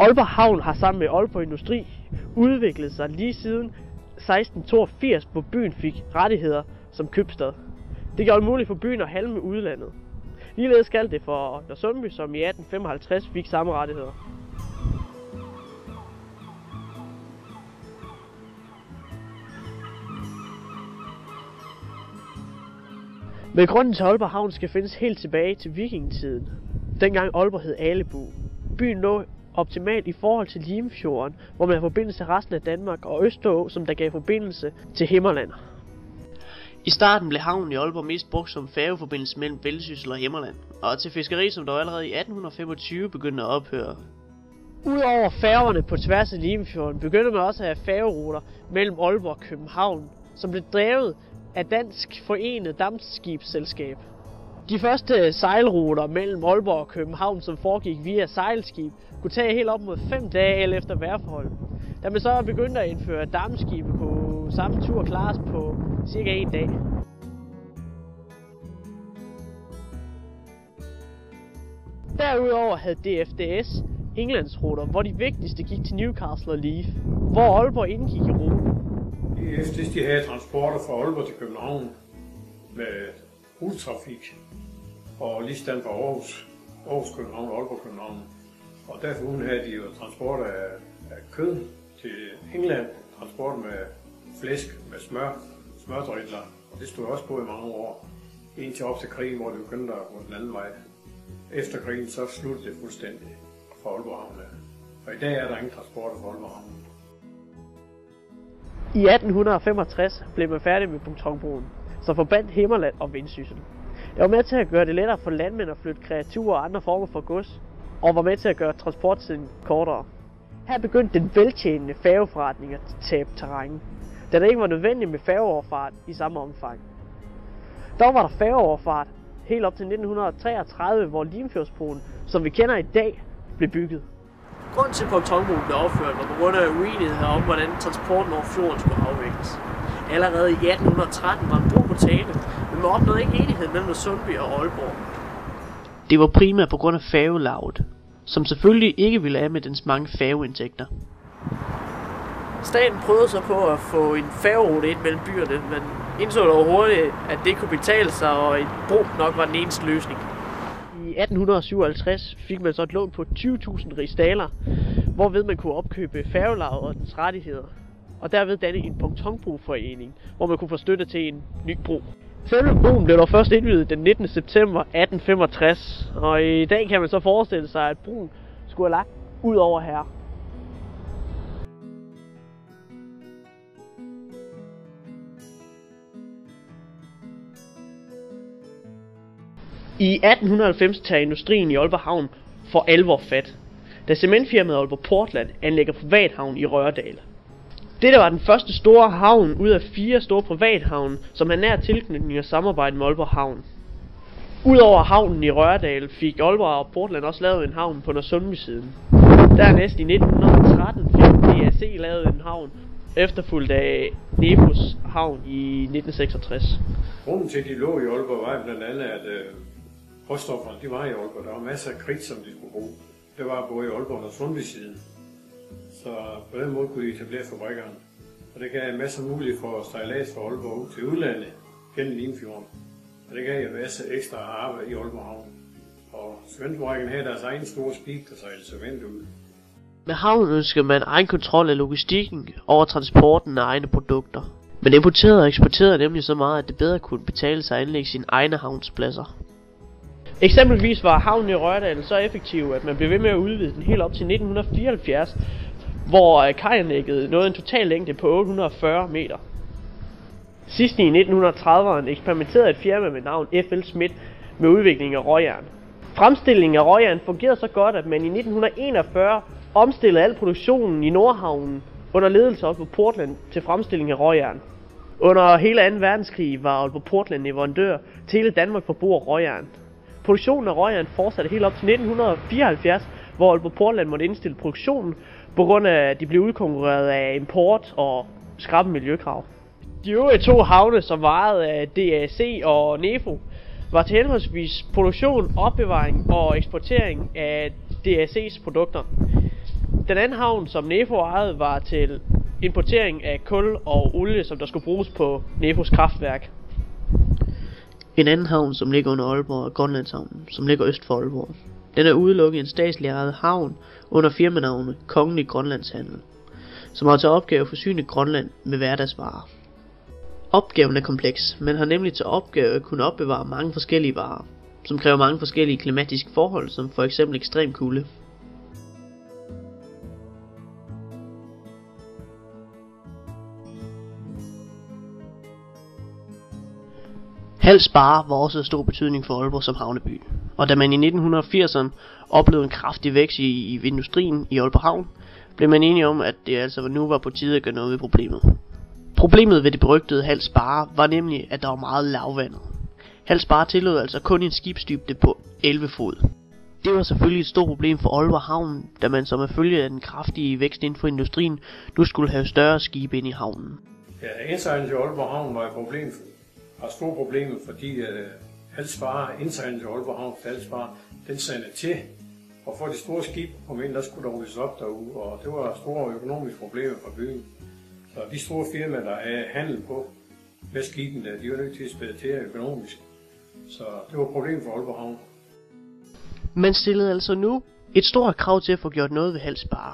Aalborg Havn har sammen med Aalborg Industri udviklet sig lige siden 1682, hvor byen fik rettigheder som købstad. Det gjorde det muligt for byen at handle med udlandet. Ligeledes galt det for Nørresundby, som i 1855 fik samme rettigheder. Men grunden til Aalborg Havn skal findes helt tilbage til vikingetiden. Dengang Aalborg hed Alebu. Byen lå optimalt i forhold til Limfjorden, hvor man har forbindelse til resten af Danmark, og Østerå, som der gav forbindelse til Himmerland. I starten blev havnen i Aalborg mest brugt som færgeforbindelse mellem Vendsyssel og Himmerland, og til fiskeri, som dog allerede i 1825 begyndte at ophøre. Udover færgerne på tværs af Limfjorden, begyndte man også at have færgeruter mellem Aalborg og København, som blev drevet af Dansk Forenet Dampskibsselskab. De første sejlruter mellem Aalborg og København, som foregik via sejlskib, kunne tage helt op mod 5 dage eller efter vejrforhold. Da man så begyndte at indføre dampskibe, kunne samme tur klares på cirka 1 dag. Derudover havde DFDS Englandsruter, hvor de vigtigste gik til Newcastle og Leith, hvor Aalborg indgik i ruten. DFDS de havde transporter fra Aalborg til København med rutetrafik og ligesådan fra Aarhus København og Aalborg København. Og derfor havde de jo transport af kød til England, transport med flæsk, med smørdridler, og det stod også på i mange år, indtil op til krigen, hvor det begyndte at gå den anden vej. Efter krigen så sluttede det fuldstændig fra Aalborg Havn. Og i dag er der ingen transport fra Aalborg Havn. I 1865 blev man færdig med pontonbroen, som forbandt Himmerland og Vendsyssel. Det var med til at gøre det lettere for landmænd at flytte kreaturer og andre former for gods, og var med til at gøre transporttiden kortere. Her begyndte den veltjenende færgeforretning at tabe terræn, da det ikke var nødvendigt med færgeoverfart i samme omfang. Dog var der færgeoverfart helt op til 1933, hvor Limfjordsbroen, som vi kender i dag, blev bygget. Grunden til, at pontonbroen blev opført, var på grund af uenigheder om, hvordan transporten over fjorden skulle afvikles. Allerede i 1813 var en bro på tale, men man opnåede ikke enighed mellem Nørresundby og Aalborg. Det var primært på grund af færgelaget, som selvfølgelig ikke ville af med dens mange færgeindtægter. Staten prøvede så på at få en færgerute ind mellem byerne, men indså dog hurtigt, at det kunne betale sig, og en bro nok var den eneste løsning. I 1857 fik man så et lån på 20.000 rigsdaler, hvorved man kunne opkøbe færgelaget og dens rettigheder, og derved danne en pontonbroforening, hvor man kunne få støtte til en ny bro. Selve broen blev dog først indviet den 19. september 1865, og i dag kan man så forestille sig, at broen skulle have lagt ud over her. I 1890 tager industrien i Aalborg Havn for alvor fat, da cementfirmaet Aalborg Portland anlægger privathavn i Rørdal. Dette var den første store havn ud af 4 store privathavne, som har nær tilknytning og samarbejde med Aalborg Havn. Udover havnen i Rørdal fik Aalborg og Portland også lavet en havn på Nørresundby-siden. Dernæst i 1913 fik DAC lavet en havn, efterfulgt af Nefos havn i 1966. Grunden til, at de lå i Aalborg, var blandt andet, at råstofferne de var i Aalborg. Der var masser af kridt, som de skulle bruge. Det var både i Aalborg og Nørresundby-siden. Så på den måde kunne de etablere fabrikkerne. Og det gav en masse mulighed for sejlads fra Aalborg ud til udlandet gennem Limfjorden. Og det gav en masse ekstra arbejde i Aalborg Havn. Og cementfabrikken havde deres egen store skib, der sejlede cement ud. Med havnen ønskede man egen kontrol af logistikken over transporten af egne produkter. Men importerede og eksporterede nemlig så meget, at det bedre kunne betale sig at anlægge sine egne havnspladser. Eksempelvis var havnen i Rørdal så effektiv, at man blev ved med at udvide den helt op til 1974, hvor kajanlægget nåede en total længde på 840 meter. Sidst i 1930'erne eksperimenterede et firma med navn F.L. Schmidt med udvikling af råjern. Fremstillingen af råjern fungerede så godt, at man i 1941 omstillede al produktionen i Nordhavnen under ledelse af Aalborg Portland til fremstilling af råjern. Under hele 2. verdenskrig var Aalborg Portland leverandør til hele Danmark for brug af råjern. Produktionen af råjern fortsatte helt op til 1974, hvor Aalborg Portland måtte indstille produktionen på grund af, at de blev udkonkurreret af import og skrappe miljøkrav. De øvrige 2 havne, som var ejet af DAC og Nefo, var til henholdsvis produktion, opbevaring og eksportering af DAC's produkter. Den anden havn, som Nefo ejede, var til importering af kul og olie, som der skulle bruges på Nefos kraftværk. En anden havn, som ligger under Aalborg, er Grønlandshavnen, som ligger øst for Aalborg. Den er udelukket en statslig ejet havn under firmanavnet Kongelig Grønlandshandel, som har til opgave at forsyne Grønland med hverdagsvarer. Opgaven er kompleks, men har nemlig til opgave at kunne opbevare mange forskellige varer, som kræver mange forskellige klimatiske forhold, som for eksempel ekstrem kulde. Hals Barre var også af stor betydning for Aalborg som havneby, og da man i 1980'erne oplevede en kraftig vækst i industrien i Aalborg Havn, blev man enige om, at det altså nu var på tide at gøre noget ved problemet. Problemet ved det berygtede Hals Barre var nemlig, at der var meget lavvandet. Hals Barre tillod altså kun en skibsdybde på 11 fod. Det var selvfølgelig et stort problem for Aalborg Havn, da man som følge af den kraftige vækst inden for industrien nu skulle have større skibe ind i havnen. Ja, indsejlen til Aalborg Havn var store problemer, fordi Hals Barre, indsejlen til Aalborg Havn, Hals Barre, den sandede til. Og for de store skibe kom ind, der skulle der ryddes op derude, og det var store økonomiske problemer for byen. Så de store firmaer, der er handel på med skibene, de var nødt til at spæde til økonomisk. Så det var et problem for Aalborg Havn. Man stillede altså nu et stort krav til at få gjort noget ved Hals Barre.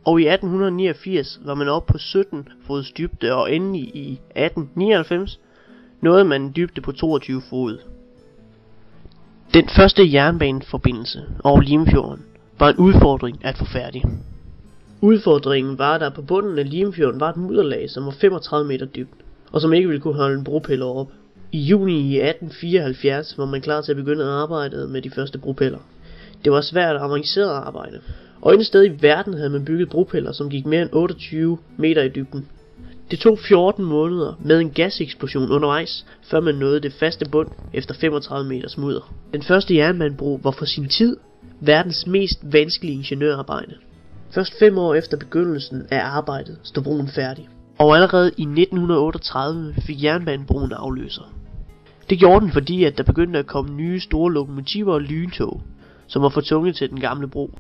Og i 1889 var man oppe på 17 fods dybde, og endelig i 1899 nåede man en dybde på 22 fod. Den første jernbaneforbindelse over Limfjorden var en udfordring at få færdig. Udfordringen var, der på bunden af Limfjorden var et mudderlag, som var 35 meter dybt, og som ikke ville kunne holde en bropiller op. I juni i 1874 var man klar til at begynde arbejdet med de første bropiller. Det var svært og avanceret arbejde, og intet sted i verden havde man bygget bropiller, som gik mere end 28 meter i dybden. Det tog 14 måneder med en gaseksplosion undervejs, før man nåede det faste bund efter 35 meters mudder. Den første jernbanebro var for sin tid verdens mest vanskelige ingeniørarbejde. Først 5 år efter begyndelsen af arbejdet stod broen færdig, og allerede i 1938 fik jernbanebroen afløser. Det gjorde den, fordi at der begyndte at komme nye store lokomotiver og lyntog, som var for tunge til den gamle bro.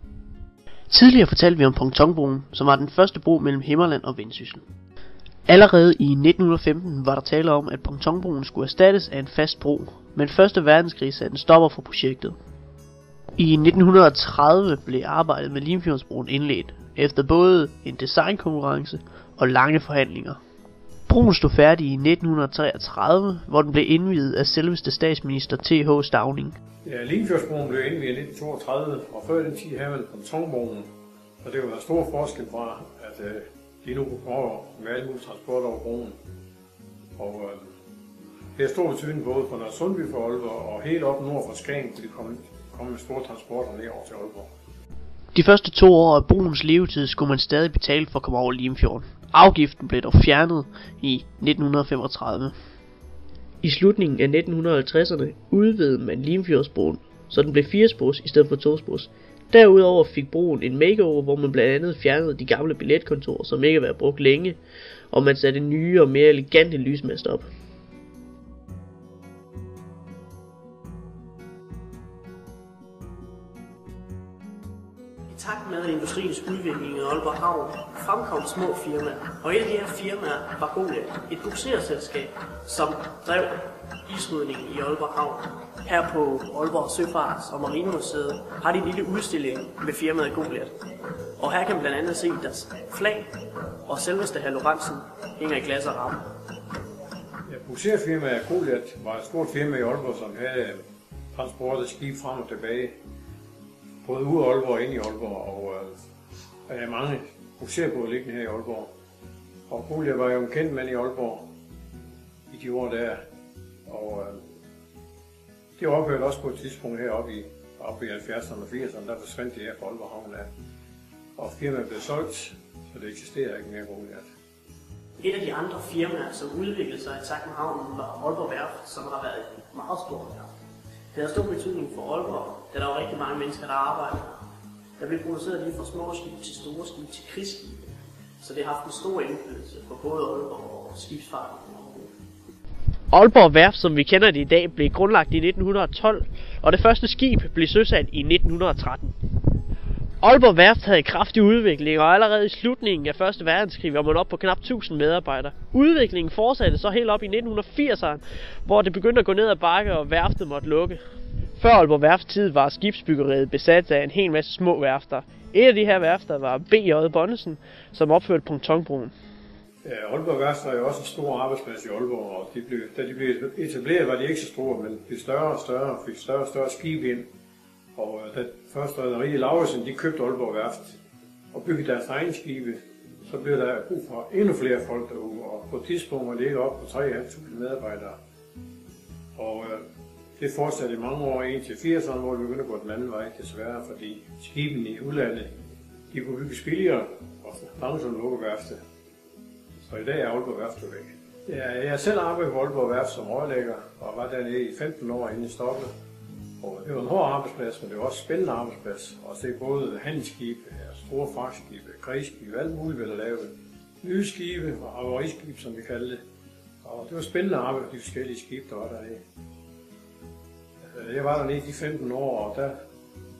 Tidligere fortalte vi om pontonbroen, som var den første bro mellem Himmerland og Vendsyssel. Allerede i 1915 var der tale om, at pontonbroen skulle erstattes af en fast bro, men første verdenskrig satte en stopper for projektet. I 1930 blev arbejdet med Limfjordsbroen indledt, efter både en designkonkurrence og lange forhandlinger. Broen stod færdig i 1933, hvor den blev indviet af selveste statsminister T.H. Stauning. Ja, Limfjordsbroen blev indviet i 1932, og før den tid havde man pontonbroen, så det var en stor forskel fra, at de nu kunne komme med alle mulige transport over broen. Og det er stor betydning både for Nørresundby for Aalborg og helt op nord for Skagen, fordi de kom med store transporter ned over til Aalborg. De første 2 år af broens levetid skulle man stadig betale for at komme over Limfjorden. Afgiften blev dog fjernet i 1935. I slutningen af 1950'erne udvidede man Limfjordsbroen, så den blev 4-spors i stedet for 2-spors. Derudover fik broen en makeover, hvor man blandt andet fjernede de gamle billetkontorer, som ikke var brugt længe, og man satte nye og mere elegante lysmaster op. I takt med industriens udvikling i Aalborg Havn fremkom små firmaer, og et af de her firmaer var Goliat, et bugserselskab, som drev isrydningen i Aalborg Havn. Her på Aalborg Søfarts- og Marinemuseet har de en lille udstilling med firmaet Goliat. Og her kan man blandt andet se deres flag, og selveste hr. Lorentzen hænger i glas og ramme. Ja, bugserfirmaet Goliat var et stort firma i Aalborg, som havde transportet skib frem og tilbage. Både ude af Aalborg og ind i Aalborg, og der er mange bugserbåde liggende her i Aalborg. Og Goliat var jo en kendt mand i Aalborg i de år der, og det ophørte også på et tidspunkt heroppe i 70'erne og 80'erne, der forsvandt det her fra Aalborg Havn af. Og firmaet blev solgt, så det eksisterer ikke mere Goliat. Et af de andre firmaer, som udviklede sig i takt med havnen, var Aalborg Værft, som har været et meget stort værft. Det har stor betydning for Aalborg, da der var rigtig mange mennesker, der arbejder. Der blev produceret lige fra små skib til store skib til krigsskibe, så det har haft en stor indflydelse på både Aalborg og skibsfarten. Aalborg Værft, som vi kender det i dag, blev grundlagt i 1912, og det første skib blev søsat i 1913. Aalborg Værft havde kraftig udvikling, og allerede i slutningen af 1. verdenskrig var man op på knap 1000 medarbejdere. Udviklingen fortsatte så helt op i 1980'erne, hvor det begyndte at gå ned ad bakke, og værftet måtte lukke. Før Aalborg Værfts tid var skibsbyggeriet besat af en hel masse små værfter. Et af de her værfter var B.J. Bonnesen, som opførte pontonbroen. Ja, Aalborg Værft var jo også en stor arbejdsplads i Aalborg, og da de blev etableret, var de ikke så store, men blev større og større, fik større og større skib ind. Og da først rederiet Laursen, de købte Aalborg Værft og byggede deres egen skibe, så blev der brug for endnu flere folk derude, og på et tidspunkt var det ikke op på 3.500 medarbejdere. Og det fortsatte i mange år indtil 80'erne, hvor vi begyndte at gå den anden vej, desværre, fordi skibene i udlandet, de kunne bygges billigere, og langsomt lukke værftet. Så i dag er Aalborg Værft væk. Ja, jeg har selv arbejdet på Aalborg Værft som rørlægger, og var dernede i 15 år inde i Stockholm. Og det var en hård arbejdsplads, men det var også en spændende arbejdsplads. Og se både handelsskibe, store fragtskibe, kredsskibe, alt muligt ved at lave. Nye skibe og havariskibe, som vi kaldte det. Og det var spændende arbejde på de forskellige skibe, der var dernede. Jeg var dernede i 15 år, og der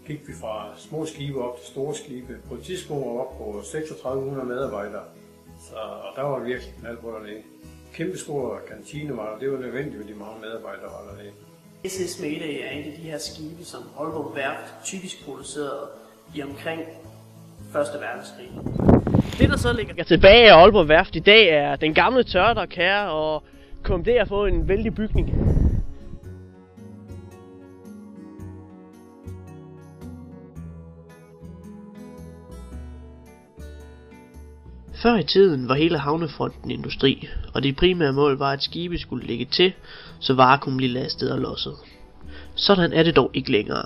gik vi fra små skibe op til store skibe. På et tidspunkt var vi op på 3600 medarbejdere. Og der var virkelig knald på dernede. Kæmpe store kantine var der, det var nødvendigt, at de mange medarbejdere var dernede. SS Mayday er en af de her skibe, som Aalborg Værft typisk producerede i omkring 1. verdenskrig. Det der så ligger tilbage af Aalborg Værft i dag er den gamle tørdok her, og kom det at få en vældig bygning. Før i tiden var hele havnefronten industri, og det primære mål var, at skibe skulle ligge til, så varer kunne blive lastet og losset. Sådan er det dog ikke længere.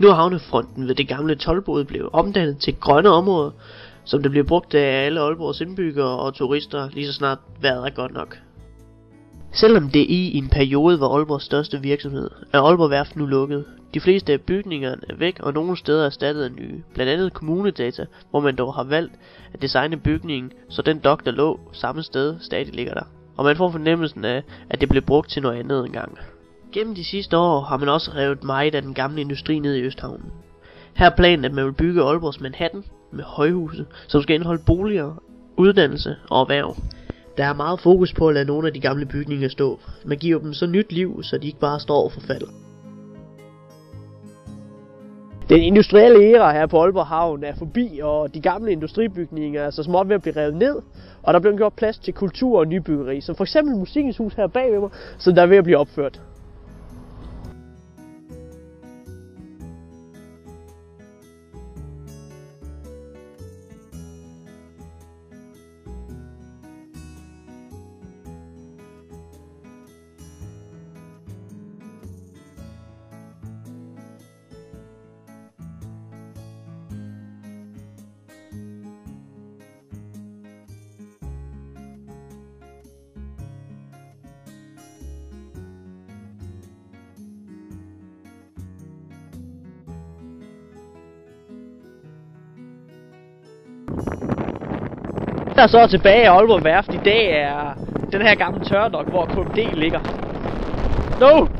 Nu er havnefronten ved det gamle toldbod blevet omdannet til grønne områder, som det bliver brugt af alle Aalborgs indbyggere og turister, lige så snart vejret er godt nok. Selvom det i en periode var Aalborgs største virksomhed, er Aalborg Værft nu lukket. De fleste af bygningerne er væk, og nogle steder er erstattet af nye. Blandt andet Kommunedata, hvor man dog har valgt at designe bygningen, så den dok, der lå samme sted, stadig ligger der. Og man får fornemmelsen af, at det blev brugt til noget andet engang. Gennem de sidste år har man også revet meget af den gamle industri ned i Østhavnen. Her er planen, at man vil bygge Aalborgs Manhattan med højhuse, som skal indeholde boliger, uddannelse og erhverv. Der er meget fokus på at lade nogle af de gamle bygninger stå. Man giver dem så nyt liv, så de ikke bare står og forfalder. Den industrielle æra her på Aalborg Havn er forbi, og de gamle industribygninger er så småt ved at blive revet ned. Og der bliver gjort plads til kultur og nybyggeri, som for eksempel Musikkens Hus her bagved mig, som der er ved at blive opført. Der er så tilbage af Aalborg Værft i dag er den her gamle tørdok, hvor KMD ligger. No!